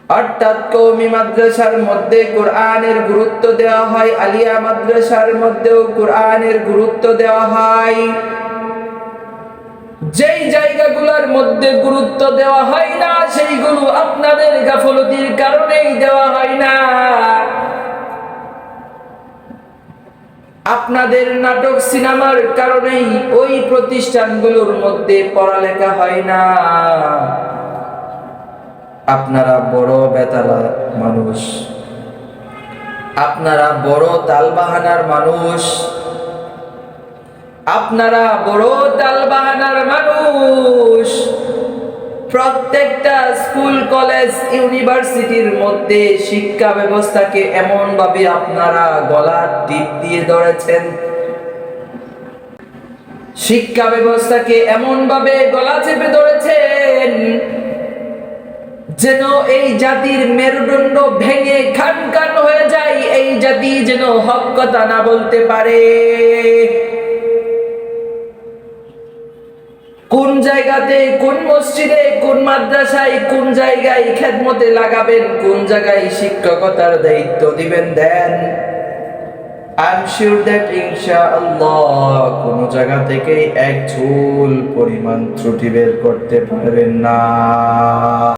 অর্থাৎ কওমি মাদ্রাসার মধ্যে কোরআনের গুরুত্ব দেওয়া হয়, আলিয়া মাদ্রাসার মধ্যেও কোরআনের গুরুত্ব দেওয়া হয়। যেই জায়গাগুলোর মধ্যে গুরুত্ব দেওয়া হয় না সেইগুলো আপনাদের গাফলতির কারণেই দেওয়া হয় না। আপনাদের নাটক সিনেমার কারণেই ওই প্রতিষ্ঠানগুলোর মধ্যে পড়ালেখা হয় না। আপনারা বড় বেতালা মানুষ, আপনারা বড় তালবাহানার মানুষ, আপনারা বড় তালবাহানার মানুষ। প্রত্যেকটা স্কুল কলেজ ইউনিভার্সিটির মধ্যে শিক্ষা ব্যবস্থাকে এমন ভাবে আপনারা গলার টিপ দিয়ে ধরেছেন, শিক্ষা ব্যবস্থাকে এমন ভাবে গলা চেপে ধরেছেন যেন এই জাতির মেরুদণ্ড ভেঙে খান খান হয়ে যায়, এই জাতি যেন হক কথা না বলতে পারে। কোন জায়গাতে, কোন মসজিদে, কোন মাদ্রাসায়, কোন জায়গায় খেদমতে লাগাবেন, কোন জায়গায় শিক্ষকতার দায়িত্ব দিবেন দেন। I'm sure that ইনশাআল্লাহ কোন জায়গা থেকে এক চুল পরিমাণ ত্রুটি বের করতে পারবেন না।